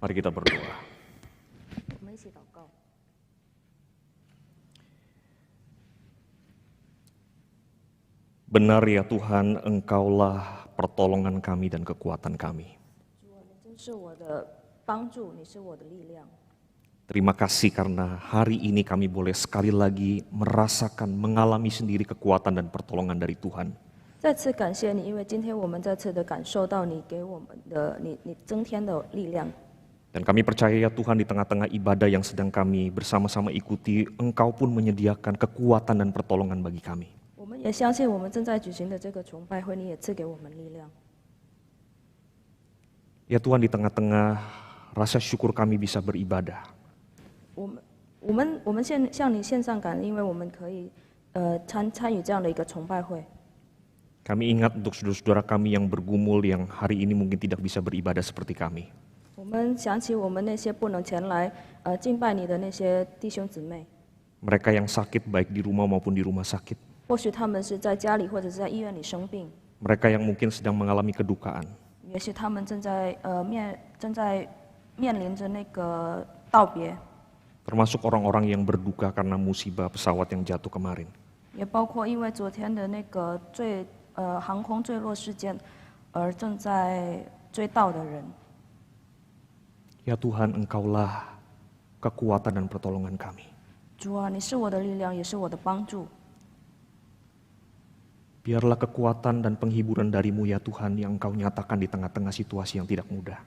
Mari kita berdoa. Benar ya Tuhan, Engkaulah pertolongan kami dan kekuatan kami. Terima kasih karena hari ini kami boleh sekali lagi merasakan, mengalami sendiri kekuatan dan pertolongan dari Tuhan. Dan kami percaya ya Tuhan, di tengah-tengah ibadah yang sedang kami bersama-sama ikuti, Engkau pun menyediakan kekuatan dan pertolongan bagi kami. Ya Tuhan, di tengah-tengah rasa syukur kami bisa beribadah. Kami ingat untuk saudara-saudara kami yang bergumul, yang hari ini mungkin tidak bisa beribadah seperti kami. Mereka yang sakit baik di rumah maupun di rumah sakit. Mereka yang mungkin sedang mengalami kedukaan. Termasuk orang-orang yang berduka karena musibah pesawat yang jatuh kemarin. Ya Tuhan, Engkaulah kekuatan dan pertolongan kami. Biarlah kekuatan dan penghiburan dari-Mu ya Tuhan yang Engkau nyatakan di tengah-tengah situasi yang tidak mudah.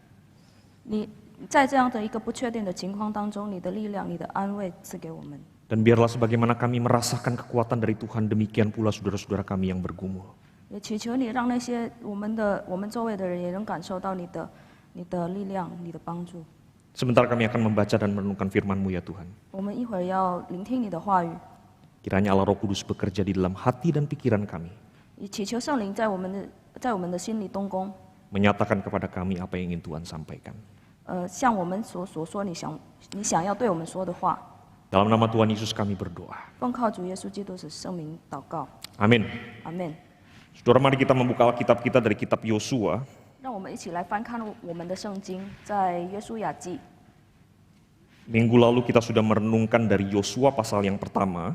Dan biarlah sebagaimana kami merasakan kekuatan dari Tuhan, demikian pula saudara-saudara kami yang bergumul. Sebentar kami akan membaca dan merenungkan firman-Mu ya Tuhan. Kiranya Allah Roh Kudus bekerja di dalam hati dan pikiran kami. Menyatakan kepada kami apa yang ingin Tuhan sampaikan. Dalam nama Tuhan Yesus kami berdoa. Amin. Saudara, mari kita membuka kitab kita dari kitab Yosua. Minggu lalu kita sudah merenungkan dari Yosua pasal yang pertama.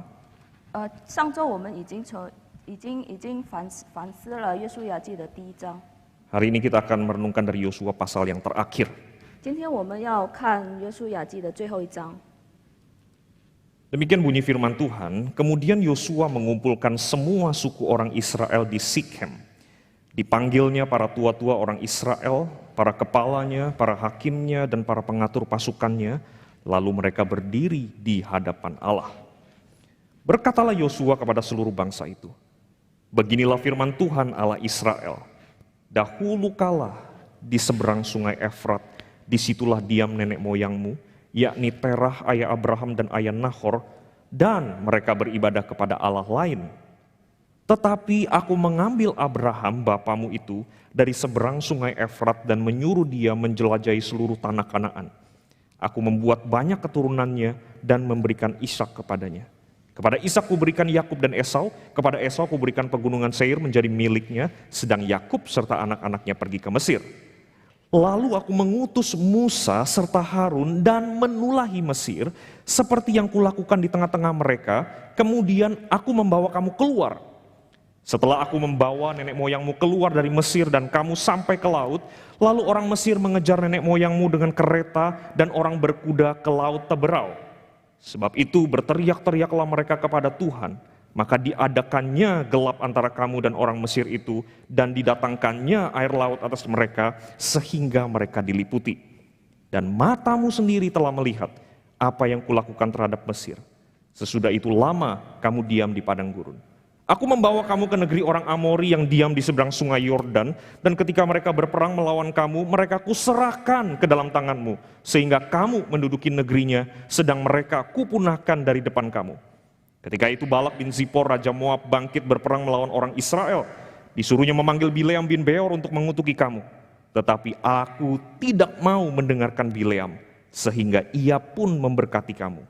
Hari ini kita akan merenungkan dari Yosua pasal yang terakhir. Demikian bunyi firman Tuhan. Kemudian Yosua mengumpulkan semua suku orang Israel di Sikhem. Dipanggilnya para tua-tua orang Israel, para kepalanya, para hakimnya, dan para pengatur pasukannya. Lalu mereka berdiri di hadapan Allah. Berkatalah Yosua kepada seluruh bangsa itu, beginilah firman Tuhan Allah Israel. Dahulu kala di seberang sungai Efrat, disitulah diam nenek moyangmu, yakni Terah ayah Abraham dan ayah Nahor, dan mereka beribadah kepada Allah lain. Tetapi aku mengambil Abraham bapamu itu dari seberang sungai Efrat dan menyuruh dia menjelajahi seluruh tanah Kanaan. Aku membuat banyak keturunannya dan memberikan Ishak kepadanya. Kepada Ishak kuberikan Yakub dan Esau, kepada Esau kuberikan pegunungan Seir menjadi miliknya, sedang Yakub serta anak-anaknya pergi ke Mesir. Lalu aku mengutus Musa serta Harun dan menulahi Mesir, seperti yang kulakukan di tengah-tengah mereka, kemudian aku membawa kamu keluar. Setelah aku membawa nenek moyangmu keluar dari Mesir dan kamu sampai ke laut, lalu orang Mesir mengejar nenek moyangmu dengan kereta dan orang berkuda ke laut Teberau. Sebab itu berteriak-teriaklah mereka kepada Tuhan, maka diadakannya gelap antara kamu dan orang Mesir itu, dan didatangkannya air laut atas mereka, sehingga mereka diliputi. Dan matamu sendiri telah melihat apa yang kulakukan terhadap Mesir. Sesudah itu lama kamu diam di padang gurun. Aku membawa kamu ke negeri orang Amori yang diam di seberang sungai Yordan, dan ketika mereka berperang melawan kamu, mereka kuserahkan ke dalam tanganmu, sehingga kamu menduduki negerinya, sedang mereka kupunahkan dari depan kamu. Ketika itu Balak bin Zippor, raja Moab, bangkit berperang melawan orang Israel. Disuruhnya memanggil Bileam bin Beor untuk mengutuki kamu. Tetapi aku tidak mau mendengarkan Bileam, sehingga ia pun memberkati kamu.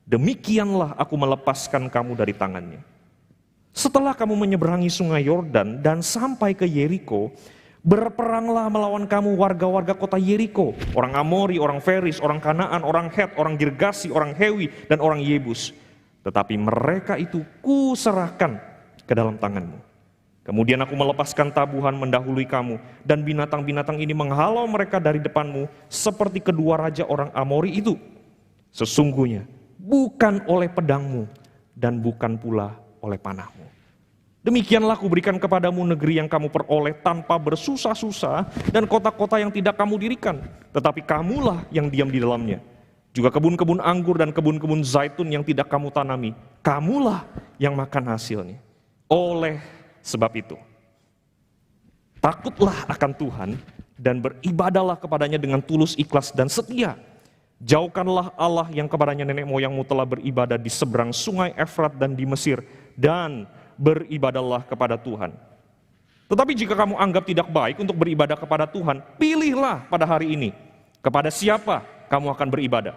Demikianlah aku melepaskan kamu dari tangannya. Setelah kamu menyeberangi sungai Yordan dan sampai ke Yeriko, Berperanglah melawan kamu warga-warga kota Yeriko, orang Amori, orang Feris, orang Kanaan, orang Het, orang Girgasi, orang Hewi, dan orang Yebus. Tetapi mereka itu kuserahkan ke dalam tanganmu. Kemudian aku melepaskan tabuhan mendahului kamu, dan binatang-binatang ini menghalau mereka dari depanmu, seperti kedua raja orang Amori itu. Sesungguhnya bukan oleh pedangmu, dan bukan pula oleh panahmu. Demikianlah kuberikan kepadamu negeri yang kamu peroleh tanpa bersusah-susah, dan kota-kota yang tidak kamu dirikan, tetapi kamulah yang diam di dalamnya. Juga kebun-kebun anggur dan kebun-kebun zaitun yang tidak kamu tanami, kamulah yang makan hasilnya. Oleh sebab itu, takutlah akan Tuhan dan beribadahlah kepadanya dengan tulus, ikhlas, dan setia. Jauhkanlah Allah yang kepadanya nenek moyangmu telah beribadah di seberang sungai Efrat dan di Mesir, dan beribadahlah kepada Tuhan. Tetapi jika kamu anggap tidak baik untuk beribadah kepada Tuhan, pilihlah pada hari ini kepada siapa kamu akan beribadah.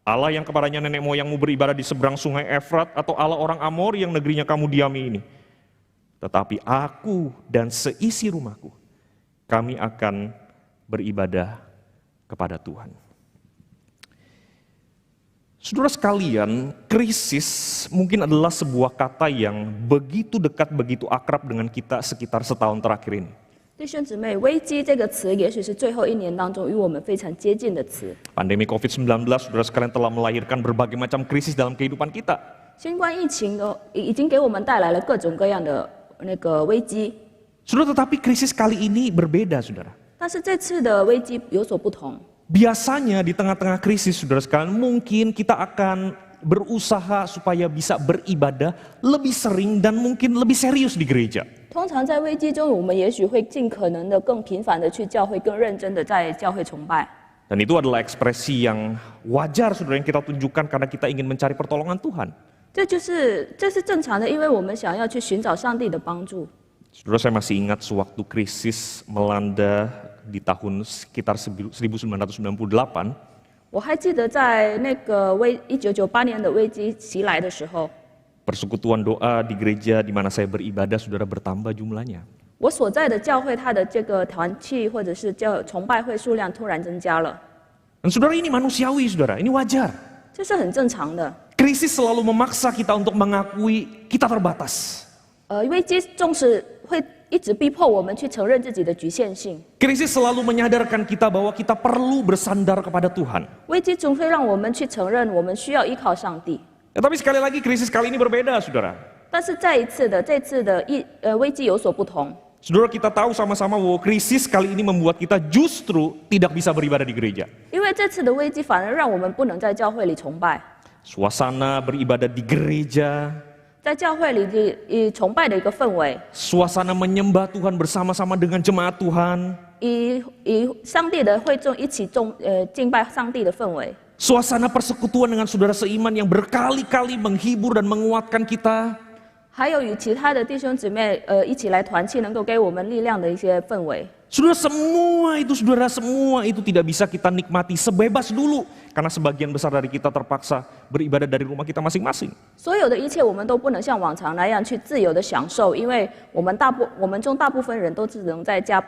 Allah yang kepadanya nenek moyangmu beribadah di seberang sungai Efrat, atau Allah orang Amori yang negerinya kamu diami ini. Tetapi aku dan seisi rumahku, kami akan beribadah kepada Tuhan. Saudara sekalian, krisis mungkin adalah sebuah kata yang begitu dekat, begitu akrab dengan kita sekitar setahun terakhir ini. 弟兄姊妹，危机这个词也许是最后1年当中与我们非常接近的词。Pandemi COVID-19, saudara sekalian, telah melahirkan berbagai macam krisis dalam kehidupan kita. 新冠疫情已经给我们带来了各种各样的那个危机。Saudara, tetapi krisis kali ini berbeda, saudara. 但是这次的危机有所不同。 Biasanya di tengah-tengah krisis, saudara sekalian, mungkin kita akan berusaha supaya bisa beribadah lebih sering dan mungkin lebih serius di gereja. 通常在危机中，我们也许会尽可能的更频繁的去教会，更认真的在教会崇拜。 Dan itu adalah ekspresi yang wajar, saudara, yang kita tunjukkan karena kita ingin mencari pertolongan Tuhan. 这是正常的，因为我们想要去寻找上帝的帮助。 Saudara, saya masih ingat sewaktu krisis melanda di tahun sekitar 1998. 我还记得在那个1998年的危机袭来的时候， Persekutuan doa di gereja di mana saya beribadah, saudara, bertambah jumlahnya. 我所在的教会它的这个团契或者是叫崇拜会数量突然增加了， Dan saudara, ini manusiawi, saudara, ini wajar. 这是很正常的。 Krisis selalu memaksa kita untuk mengakui kita terbatas. 危机总是会一直逼迫我们去承认自己的局限性。 Krisis selalu menyadarkan kita bahwa kita perlu bersandar kepada Tuhan. 危机总会让我们去承认我们需要依靠上帝。 Tapi sekali lagi krisis kali ini berbeda, saudara. 但是这次的危机有所不同。 Saudara, kita tahu sama-sama bahwa krisis kali ini membuat kita justru tidak bisa beribadah di gereja. 因为这次的危机反而让我们不能在教会里崇拜， Suasana beribadah di gereja, 在教会里崇拜的一个氛围， suasana menyembah Tuhan bersama-sama dengan jemaat Tuhan, 以上帝的会众一起敬拜上帝的氛围， suasana persekutuan dengan saudara seiman yang berkali-kali menghibur dan menguatkan kita, 还有与其他的弟兄姊妹一起来团契，能够给我们力量的一些氛围。 saudara, semua itu tidak bisa kita nikmati sebebas dulu karena sebagian besar dari kita terpaksa beribadah dari rumah kita masing-masing. 所有的一切我们都不能像往常那样去自由的享受，因为我们中大部分人都只能在家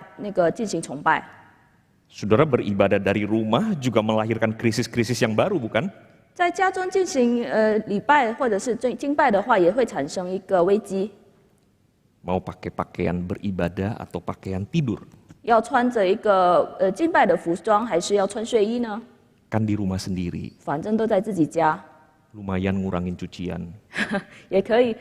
进行崇拜。 Saudara, beribadah dari rumah juga melahirkan krisis-krisis yang baru, bukan? 在家中进行礼拜或者是敬拜的话，也会产生一个危机。 Mau pakai pakaian beribadah atau pakaian tidur? 要穿着一个敬拜的服装，还是要穿睡衣呢？ Kan di rumah sendiri, 反正都在自己家， lumayan ngurangin cucian. 也可以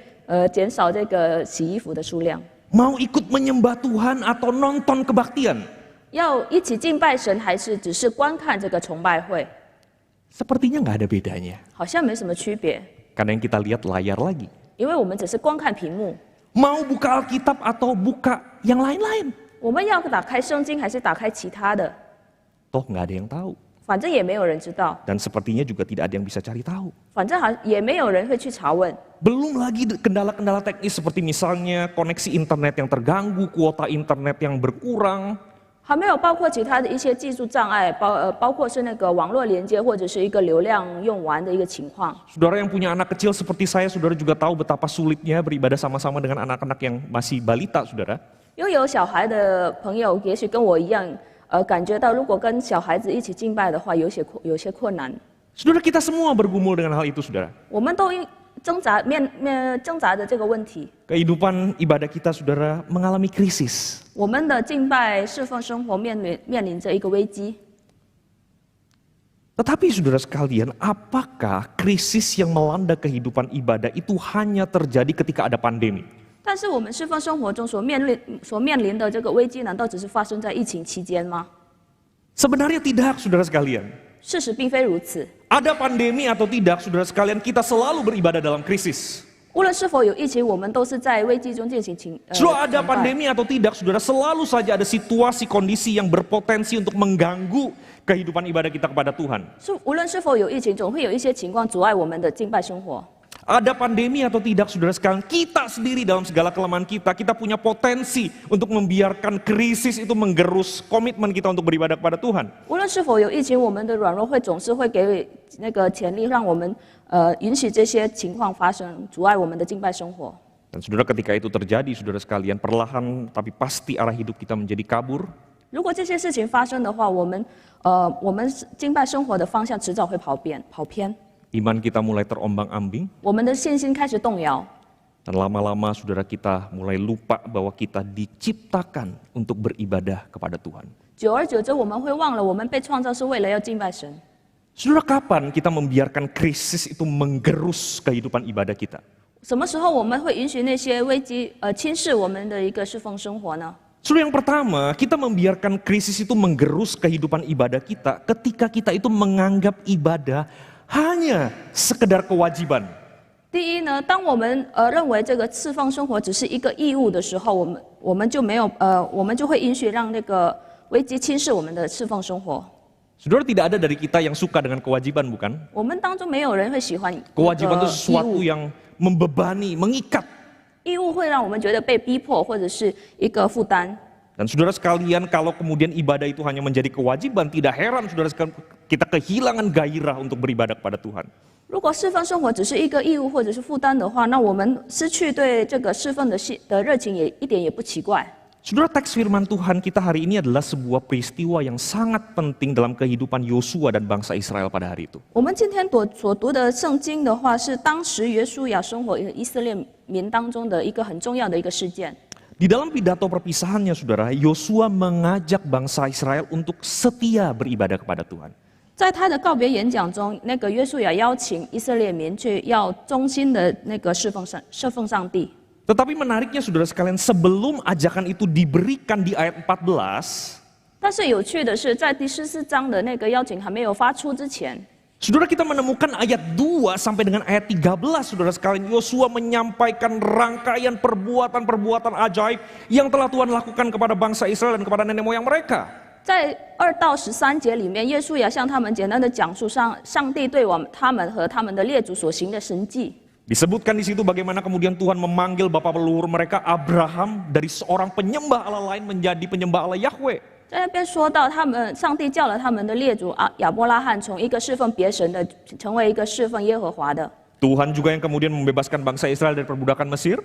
减少这个洗衣服的数量。 Mau ikut menyembah Tuhan atau nonton kebaktian? 要一起敬拜神，还是只是观看这个崇拜会？ Sepertinya nggak ada bedanya. 好像没什么区别， Karena yang kita lihat layar lagi. 因为我们只是观看屏幕。 Mau buka Alkitab atau buka yang lain-lain? 我们要打开圣经，还是打开其他的？ Toh nggak ada yang tahu. 反正也没有人知道， Dan sepertinya juga tidak ada yang bisa cari tahu. 反正也没有人会去查问。 Belum lagi kendala-kendala teknis seperti misalnya koneksi internet yang terganggu, kuota internet yang berkurang. 还没有包括其他的一些技术障碍，包括是那个网络连接或者是一个流量用完的一个情况。 Saudara yang punya anak kecil seperti saya, saudara juga tahu betapa sulitnya beribadah sama-sama dengan anak-anak yang masih balita, saudara. 拥有小孩的朋友，也许跟我一样，感觉到如果跟小孩子一起敬拜的话，有些困难。Saudara, kita semua bergumul dengan hal itu, saudara. 我们都挣扎着这个问题。Kehidupan ibadah kita, saudara, mengalami krisis. 我们的敬拜侍奉生活面临着一个危机。Tetapi saudara sekalian, apakah krisis yang melanda kehidupan ibadah itu hanya terjadi ketika ada pandemi? 但是我们侍奉生活中所面临的这个危机，难道只是发生在疫情期间吗？ Sebenarnya tidak, saudara sekalian. 事实并非如此。 Ada pandemi atau tidak, saudara sekalian, kita selalu beribadah dalam krisis. 无论是否有疫情，我们都是在危机中进行Sudah ada 崇拜。 pandemi atau tidak, saudara, selalu saja ada situasi kondisi yang berpotensi untuk mengganggu kehidupan ibadah kita kepada Tuhan. 无论是否有疫情，总会有一些情况阻碍我们的敬拜生活。 Ada pandemi atau tidak, saudara sekalian, kita sendiri dalam segala kelemahan kita punya potensi untuk membiarkan krisis itu menggerus komitmen kita untuk beribadah kepada Tuhan. 无论是否有疫情，我们的软弱总是会给那个潜力，让我们允许这些情况发生，阻碍我们的敬拜生活。 Dan saudara, ketika itu terjadi, saudara sekalian, perlahan tapi pasti arah hidup kita menjadi kabur. 如果这些事情发生的话，我们敬拜生活的方向迟早会跑偏。 Iman kita mulai terombang-ambing. 我们的信心开始动摇。 Dan lama-lama saudara kita mulai lupa bahwa kita diciptakan untuk beribadah kepada Tuhan. 久而久之，我们会忘了我们被创造是为了要敬拜神。 Saudara, kapan kita membiarkan krisis itu menggerus kehidupan ibadah kita? 什么时候我们会允许那些危机侵蚀我们的一个侍奉生活呢？ Saudara, yang pertama, kita membiarkan krisis itu menggerus kehidupan ibadah kita ketika kita itu menganggap ibadah hanya sekedar kewajiban. 第一呢，当我们认为这个侍奉生活只是一个义务的时候，我们就会允许让那个危机侵蚀我们的侍奉生活。 Saudara, tidak ada dari kita yang suka dengan kewajiban, bukan? 我们当中没有人会喜欢 Kewajiban itu 义 sesuatu 务， yang membebani, mengikat. 义务会让我们觉得被逼迫或者是一个负担。 Dan saudara sekalian, kalau kemudian ibadah itu hanya menjadi kewajiban, tidak heran saudara sekalian kita kehilangan gairah untuk beribadah kepada Tuhan. 如果侍奉生活只是一个义务或者是负担的话，那我们失去对这个侍奉的热情也一点也不奇怪。 Saudara, teks firman Tuhan kita hari ini adalah sebuah peristiwa yang sangat penting dalam kehidupan Yosua dan bangsa Israel pada hari itu. 我们今天所读的圣经的话，是当时约书亚生活以色列民当中的一个很重要的一个事件。 Di dalam pidato perpisahannya, saudara, Yosua mengajak bangsa Israel untuk setia beribadah kepada Tuhan. 在他的告别演讲中，那个约书亚邀请以色列民去要忠心的那个侍奉上帝。 Tetapi menariknya saudara sekalian, sebelum ajakan itu diberikan di ayat 14, 但是有趣的是，在第14章的那个邀请还没有发出之前， saudara, kita menemukan ayat 2 sampai dengan ayat 13, saudara sekalian, Yosua menyampaikan rangkaian perbuatan-perbuatan ajaib yang telah Tuhan lakukan kepada bangsa Israel dan kepada nenek moyang mereka. 在2到13节里面，约书亚向他们简单的讲述上帝对他们和他们的列祖所行的神迹。 Disebutkan di situ bagaimana kemudian Tuhan memanggil bapa leluhur mereka Abraham dari seorang penyembah Allah lain menjadi penyembah Allah Yahweh. 在那边说到，上帝叫了他们的列祖亚伯拉罕从一个侍奉别神的，成为一个侍奉耶和华的。 Tuhan juga yang kemudian membebaskan bangsa Israel dari perbudakan Mesir.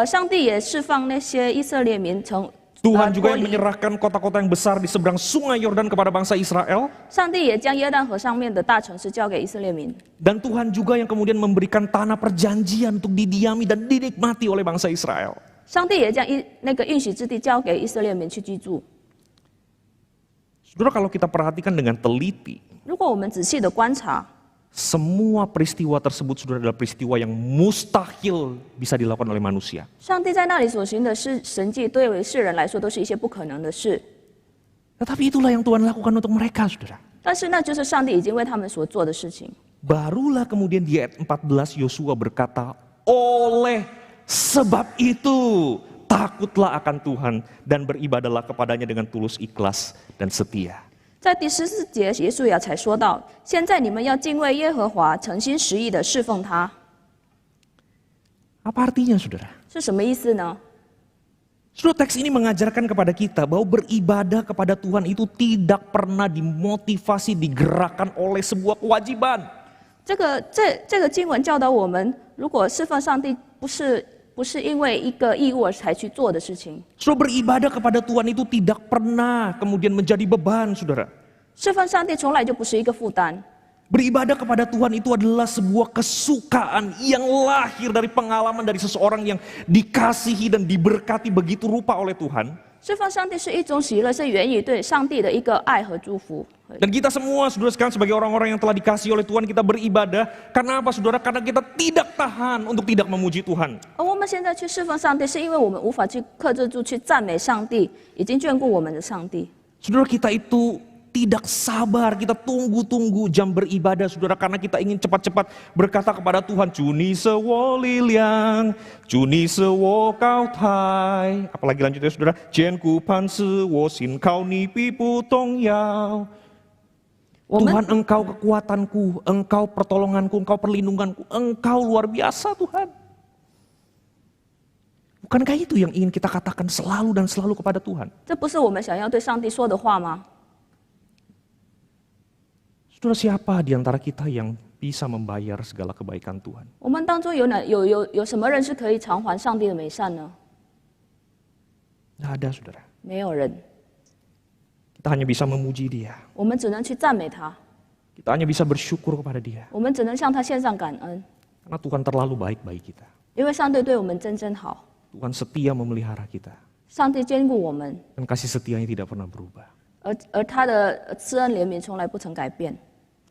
上帝也释放那些以色列民从 Tuhan juga 脱 yang 离。 menyerahkan kota-kota yang besar di seberang sungai Yordan kepada bangsa Israel. 上帝也将约旦河上面的大城市交给以色列民。 Dan Tuhan juga yang kemudian memberikan tanah perjanjian untuk didiami dan dinikmati oleh bangsa Israel. 上帝也将那个应许之地交给以色列民去居住。 Saudara, kalau kita perhatikan dengan teliti, 如果我们仔细的观察， semua peristiwa tersebut sudah adalah peristiwa yang mustahil bisa dilakukan oleh manusia. 上帝在那里所行的神迹，对于世人来说都是一些不可能的事。 Tetapi itulah yang Tuhan lakukan untuk mereka, saudara. 但是那就是上帝已经为他们所做的事情。 Barulah kemudian di ayat 14 Yosua berkata, oleh sebab itu takutlah akan Tuhan dan beribadahlah kepadanya dengan tulus ikhlas dan setia. 在第14节，耶稣亚才说到：“现在你们要敬畏耶和华，诚心实意的侍奉他。” Apa artinya, saudara? 是什么意思呢？ Saudara, teks ini mengajarkan kepada kita bahwa beribadah kepada Tuhan itu tidak pernah dimotivasi, digerakkan oleh sebuah kewajiban. 这个经文教导我们，如果侍奉上帝不是不是因为一个义务而才去做的事情。 Saudara, beribadah kepada Tuhan itu tidak pernah kemudian menjadi beban, saudara. 侍奉上帝从来就不是一个负担。 Beribadah kepada Tuhan itu adalah sebuah kesukaan yang lahir dari pengalaman dari seseorang yang dikasihi dan diberkati begitu rupa oleh Tuhan. 侍奉上帝是一种喜乐，是源于对上帝的一个爱和祝福。 Dan kita semua, saudara sekalian, sebagai orang-orang yang telah dikasihi oleh Tuhan, kita beribadah. Karena apa, saudara? Karena kita tidak tahan untuk tidak memuji Tuhan. 而我们现在去侍奉上帝，是因为我们无法去克制住去赞美上帝，已经眷顾我们的上帝。 Saudara, kita itu tidak sabar, kita tunggu-tunggu jam beribadah, saudara, karena kita ingin cepat-cepat berkata kepada Tuhan, Juni sewo liliang, Juni sewo kau tai. Apalagi lanjutnya, saudara, Jen ku pan sewo sin kau ni pi putong yao. Tuhan, Engkau kekuatanku, Engkau pertolonganku, Engkau perlindunganku, Engkau luar biasa, Tuhan. Bukankah itu yang ingin kita katakan selalu dan selalu kepada Tuhan? 这不是我们想要对上帝说的话吗？ Saudara, siapa di antara kita yang bisa membayar segala kebaikan Tuhan? 我们当中有什么人是可以偿还上帝的美善呢？ Tidak ada, saudara. 没有人， Kita hanya bisa memuji Dia. 我们只能去赞美他， Kita hanya bisa bersyukur kepada Dia. 我们只能向他献上感恩， Karena Tuhan terlalu baik bagi kita. 因为上帝对我们真好， Tuhan setia memelihara kita. 上帝兼顾我们， Dan kasih setianya tidak pernah berubah. 而他的慈恩怜悯从来不曾改变。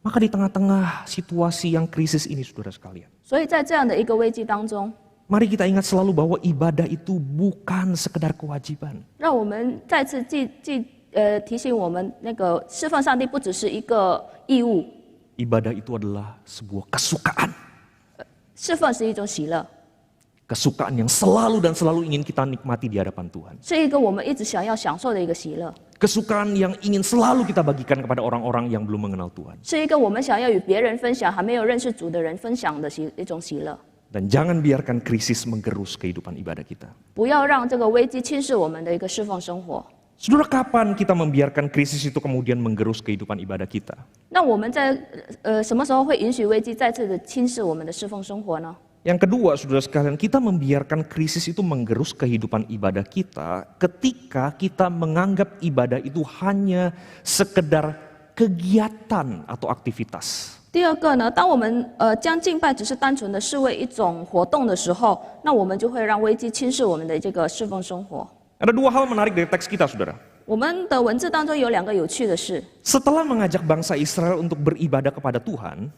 Maka di tengah-tengah situasi yang krisis ini, saudara sekalian, 所以在这样的一个危机当中， mari kita ingat selalu bahwa ibadah itu bukan sekedar kewajiban. 让我们再次提醒我们，那个侍奉上帝不只是一个义务， Ibadah itu adalah sebuah kesukaan. 侍奉是一种喜乐， Kesukaan yang selalu dan selalu ingin kita nikmati di hadapan Tuhan. 是一个我们一直想要享受的一个喜乐， Kesukaan yang ingin selalu kita bagikan kepada orang-orang yang belum mengenal Tuhan. 是一个我们想要与别人分享、还没有认识主的人分享的一种喜乐。 Dan jangan biarkan krisis menggerus kehidupan ibadah kita. 不要让这个危机侵蚀我们的一个侍奉生活。 Saudara, kapan kita membiarkan krisis itu kemudian menggerus kehidupan ibadah kita? 那我们在什么时候会允许危机再次的侵蚀我们的侍奉生活呢？ Yang kedua, saudara sekalian, kita membiarkan krisis itu menggerus kehidupan ibadah kita ketika kita menganggap ibadah itu hanya sekedar kegiatan atau aktivitas. 第二个呢，当我们将敬拜只是单纯的视为一种活动的时候，那我们就会让危机侵蚀我们的这个侍奉生活。 Ada dua hal menarik dari teks kita, saudara. 我们的文字当中有两个有趣的事， Setelah mengajak bangsa Israel untuk beribadah kepada Tuhan,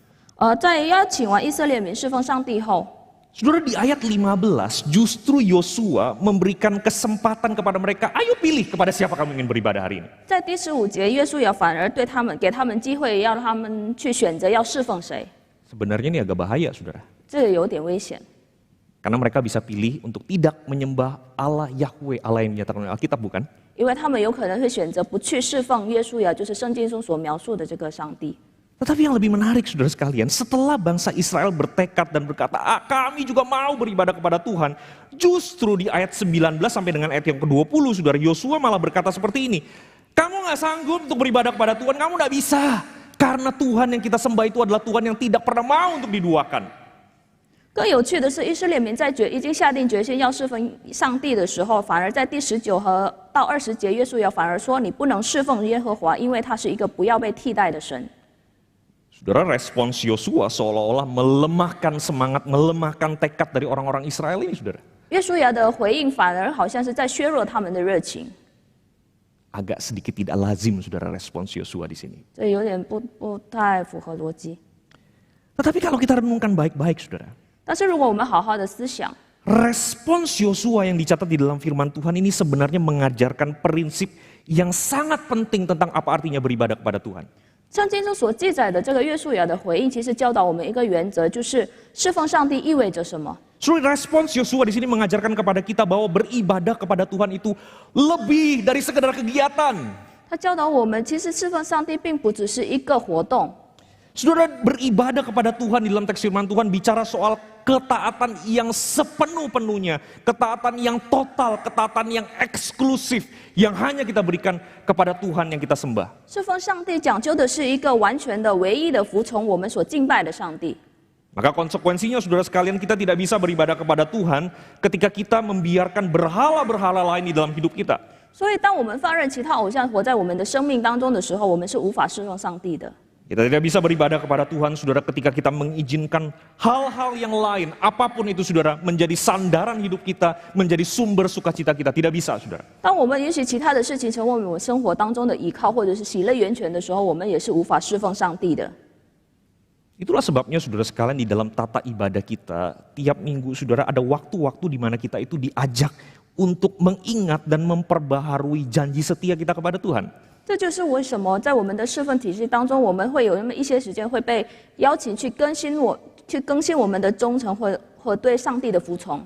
在邀请完以色列民侍奉上帝后， saudara, di ayat 15 justru Yosua memberikan kesempatan kepada mereka, ayo pilih kepada siapa kamu ingin beribadah hari ini. 在第15节，约书亚反而给他们机会，要他们去选择要侍奉谁。 Sebenarnya ini agak bahaya, saudara. 这个有点危险， Karena mereka bisa pilih untuk tidak menyembah Allah Yahweh, Allah yang dinyatakan oleh Alkitab, bukan? 因为他们有可能会选择不去侍奉约书亚，就是圣经中所描述的这个上帝。 Tetapi yang lebih menarik, saudara sekalian, setelah bangsa Israel bertekad dan berkata, kami juga mau beribadah kepada Tuhan. Justru di ayat 19 sampai dengan ayat yang ke-20, saudara, Yosua malah berkata seperti ini. Kamu gak sanggup untuk beribadah kepada Tuhan, kamu gak bisa. Karena Tuhan yang kita sembah itu adalah Tuhan yang tidak pernah mau untuk diduakan. 更有趣的是，以色列民已经下定决心要侍奉上帝的时候，反而在第19到20节，约书亚反而说：“你不能侍奉耶和华，因为他是一个不要被替代的神。” Saudara, respons Yosua seolah-olah melemahkan semangat, melemahkan tekad dari orang-orang Israel ini, saudara. 约书亚的回应反而好像是在削弱他们的热情， Agak sedikit tidak lazim, saudara, respons Yosua di sini. 这有点不太符合逻辑。 Tetapi kalau kita renungkan baik-baik, saudara, 但是如果我们好好的思想， respons Yosua yang dicatat di dalam firman Tuhan ini sebenarnya mengajarkan prinsip yang sangat penting tentang apa artinya beribadah kepada Tuhan. 圣经中所记载的这个约书亚的回应，其实教导我们一个原则，就是侍奉上帝意味着什么。 So, respons Yosua di sini mengajarkan kepada kita bahwa beribadah kepada Tuhan itu lebih dari sekedar kegiatan. 他教导我们，其实侍奉上帝并不只是一个活动。 Saudara, beribadah kepada Tuhan di dalam teks firman Tuhan bicara soal ketaatan yang sepenuh-penuhnya, ketaatan yang total, ketaatan yang eksklusif, yang hanya kita berikan kepada Tuhan yang kita sembah. 侍奉上帝讲究的是一个完全的、唯一的服从我们所敬拜的上帝。Maka konsekuensinya saudara sekalian kita tidak bisa beribadah kepada Tuhan ketika kita membiarkan berhala-berhala lain di dalam hidup kita. 所以，当我们放任其他偶像活在我们的生命当中的时候，我们是无法侍奉上帝的。 Kita tidak bisa beribadah kepada Tuhan, saudara, ketika kita mengizinkan hal-hal yang lain, apapun itu, saudara, menjadi sandaran hidup kita, menjadi sumber sukacita kita. Tidak bisa, saudara. 当我们允许其他的事情成为我们生活当中的依靠，或者是喜乐源泉的时候，我们也是无法侍奉上帝的。 Itulah sebabnya, saudara sekalian, di dalam tata ibadah kita, tiap minggu, saudara, ada waktu-waktu di mana kita itu diajak untuk mengingat dan memperbaharui janji setia kita kepada Tuhan. 这就是为什么在我们的侍奉体系当中，我们会有那么一些时间会被邀请去更新我们的忠诚或对上帝的服从。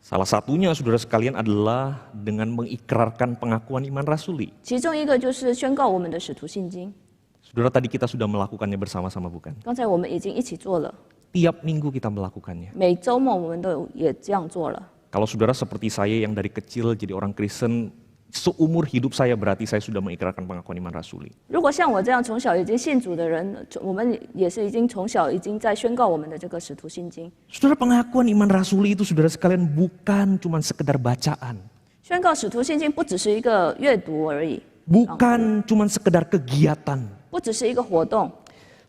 Salah satunya, saudara sekalian, adalah dengan mengikrarkan pengakuan iman rasuli. 其中一个就是宣告我们的使徒信经。 Saudara, tadi kita sudah melakukannya bersama-sama, bukan? 刚才我们已经一起做了， Tiap minggu kita melakukannya. 每周末我们都也这样做了。 Kalau saudara seperti saya yang dari kecil jadi orang Kristen, seumur hidup saya berarti saya sudah mengikrarkan pengakuan iman rasuli. 如果像我这样从小已经信主的人，我们也是已经从小已经在宣告我们的这个使徒信经。 Saudara, pengakuan iman rasuli itu, saudara sekalian, bukan cuma sekedar bacaan. 宣告使徒信经不只是一个阅读而已， Bukan cuma sekedar kegiatan. 不只是一个活动。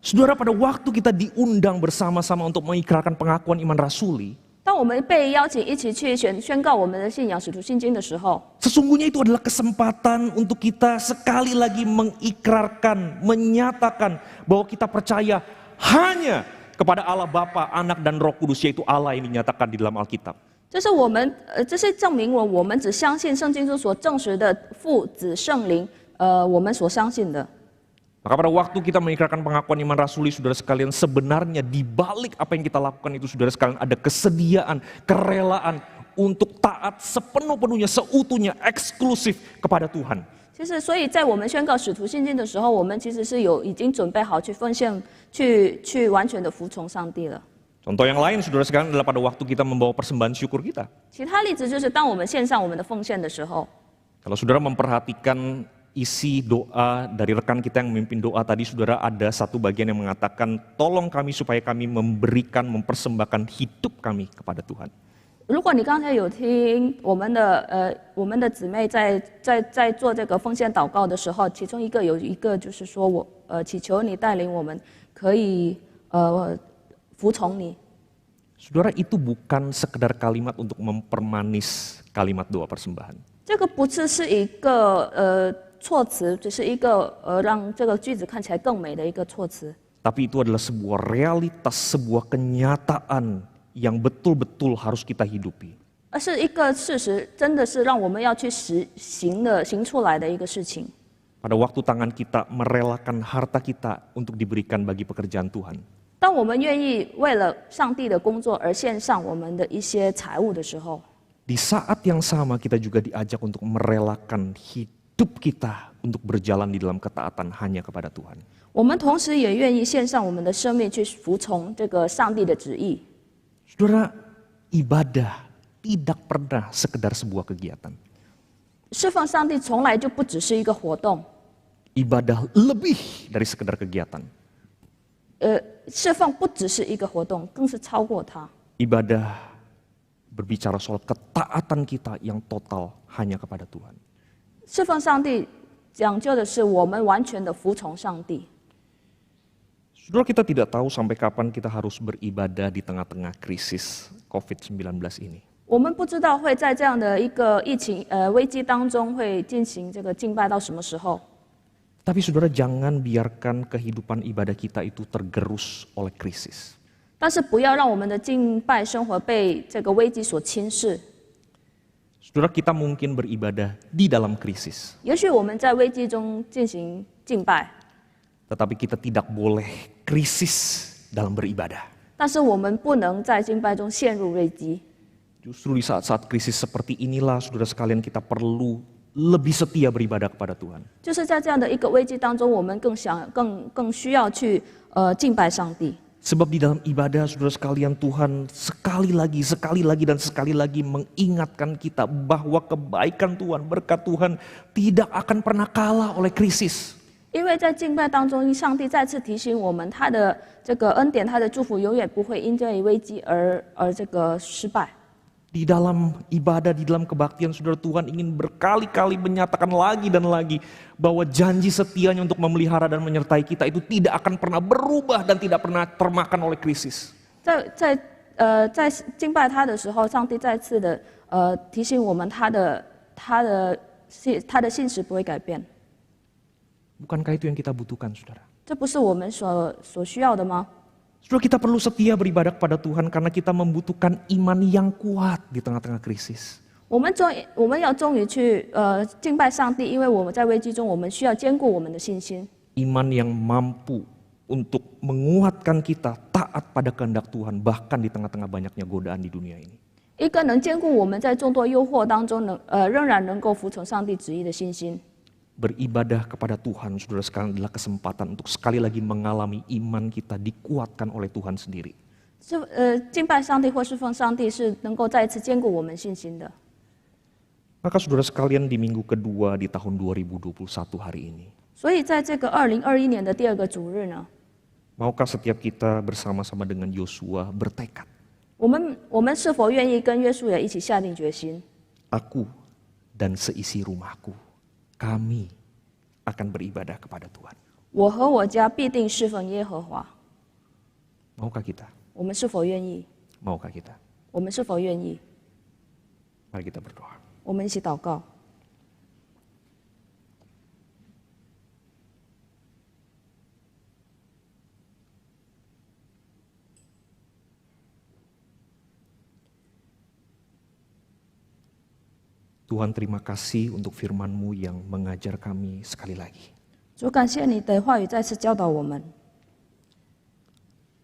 Saudara, pada waktu kita diundang bersama-sama untuk mengikrarkan pengakuan iman rasuli, 当我们被邀请一起去宣告我们的信仰使徒信经的时候， sesungguhnya itu adalah kesempatan untuk kita sekali lagi mengikrarkan, menyatakan bahwa kita percaya hanya kepada Allah Bapa, Anak, dan Roh Kudus, yaitu Allah yang dinyatakan di dalam Alkitab. 这是证明我们只相信圣经中所证实的父子圣灵，我们所相信的。 Maka pada waktu kita mengikrarkan pengakuan iman rasuli, saudara sekalian, sebenarnya di balik apa yang kita lakukan itu, saudara sekalian, ada kesediaan, kerelaan untuk taat sepenuh-penuhnya, seutuhnya, eksklusif kepada Tuhan. 其实，所以在我们宣告使徒信经的时候，我们其实是已经准备好去奉献，去完全的服从上帝了。 Contoh yang lain, saudara sekalian, adalah pada waktu kita membawa persembahan syukur kita. 其他例子就是当我们献上我们的奉献的时候， Kalau saudara memperhatikan isi doa dari rekan kita yang memimpin doa tadi, saudara, ada satu bagian yang mengatakan, tolong kami supaya kami memberikan, mempersembahkan hidup kami kepada Tuhan. 如果你刚才有听我们的姊妹在做这个奉献祷告的时候，其中有一个就是说祈求你带领我们可以服从你。 Saudara, itu bukan sekedar kalimat untuk mempermanis kalimat doa persembahan. 这个不是一个措辞，只是一个让这个句子看起来更美的一个措辞。 Tapi itu adalah sebuah realitas, sebuah kenyataan yang betul-betul harus kita hidupi. 而是一个事实，真的是让我们要去行出来的一个事情。 Pada waktu tangan kita merelakan harta kita untuk diberikan bagi pekerjaan Tuhan. 当我们愿意为了上帝的工作而献上我们的一些财物的时候， Di saat yang sama kita juga diajak untuk merelakan hidup kita untuk berjalan di dalam ketaatan hanya kepada Tuhan. 我们同时也愿意献上我们的生命去服从这个上帝的旨意。 Saudara, ibadah tidak pernah sekedar sebuah kegiatan. 侍奉上帝从来就不只是一个活动， Ibadah lebih dari sekedar kegiatan. 侍奉不只是一个活动，更是超过它。 Ibadah berbicara soal ketaatan kita yang total hanya kepada Tuhan. 侍奉上帝讲究的是我们完全的服从上帝。 Saudara, kita tidak tahu sampai kapan kita harus beribadah di tengah-tengah krisis COVID-19 ini. 我们不知道会在这样的一个疫情危机当中会进行这个敬拜到什么时候。 Tapi saudara, jangan biarkan kehidupan ibadah kita itu tergerus oleh krisis. 但是不要让我们的敬拜生活被这个危机所侵蚀。 Saudara, kita mungkin beribadah di dalam krisis. 也许我们在危机中进行敬拜， Tetapi kita tidak boleh krisis dalam beribadah. 但是我们不能在敬拜中陷入危机。 Justru di saat-saat krisis seperti inilah, saudara sekalian, kita perlu lebih setia beribadah kepada Tuhan. 就是在这样的一个危机当中，我们更需要去敬拜上帝。 Sebab di dalam ibadah, saudara sekalian, Tuhan sekali lagi mengingatkan kita bahwa kebaikan Tuhan, berkat Tuhan tidak akan pernah kalah oleh krisis. 因为在敬拜当中，上帝再次提醒我们，他的这个恩典，他的祝福永远不会因这危机而这个失败。Di dalam ibadah, di dalam kebaktian, saudara, Tuhan ingin berkali-kali menyatakan lagi dan lagi bahwa janji setianya untuk memelihara dan menyertai kita itu tidak akan pernah berubah dan tidak pernah termakan oleh krisis. 在敬拜他的时候，上帝再次的提醒我们，他的信实不会改变。Bukankah itu yang kita butuhkan, saudara? 这不是我们所需要的吗？ Saudara, kita perlu setia beribadah kepada Tuhan karena kita membutuhkan iman yang kuat di tengah-tengah krisis. 我们要忠于去敬拜上帝，因为我们在危机中，我们需要坚固我们的信心。 Iman yang mampu untuk menguatkan kita taat pada kehendak Tuhan bahkan di tengah-tengah banyaknya godaan di dunia ini. 一个能兼顾我们在众多诱惑当中仍然能够服从上帝旨意的信心。 Beribadah kepada Tuhan, saudara sekalian, adalah kesempatan untuk sekali lagi mengalami iman kita dikuatkan oleh Tuhan sendiri. 敬拜上帝或侍奉上帝是能够再一次兼顾我们信心的。 Maka saudara sekalian, di minggu kedua di tahun 2021 hari ini, 所以在这个2021年的第二个主日呢， maukah setiap kita bersama-sama dengan Yosua bertekad? 我们是否愿意跟约书亚一起下定决心？ Aku dan seisi rumahku, kami akan beribadah kepada Tuhan. 我和我家必定侍奉耶和华。 Maukah kita? 我们是否愿意？ Maukah kita? 我们是否愿意？ Mari kita berdoa. 我们一起祷告。 Tuhan, terima kasih untuk firman-Mu yang mengajar kami sekali lagi. 主，感谢你的话语再次教导我们，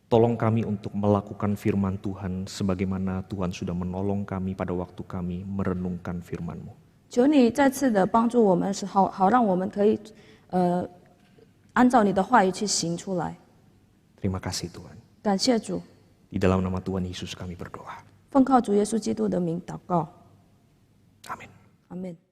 Tolong kami untuk melakukan firman Tuhan sebagaimana Tuhan sudah menolong kami pada waktu kami merenungkan firman-Mu. 求你再次的帮助我们，好让我们可以按照你的话语去行出来。 Terima kasih Tuhan. 感谢主， Di dalam nama Tuhan Yesus kami berdoa. 奉靠主耶稣基督的名祷告， Amin. 阿门。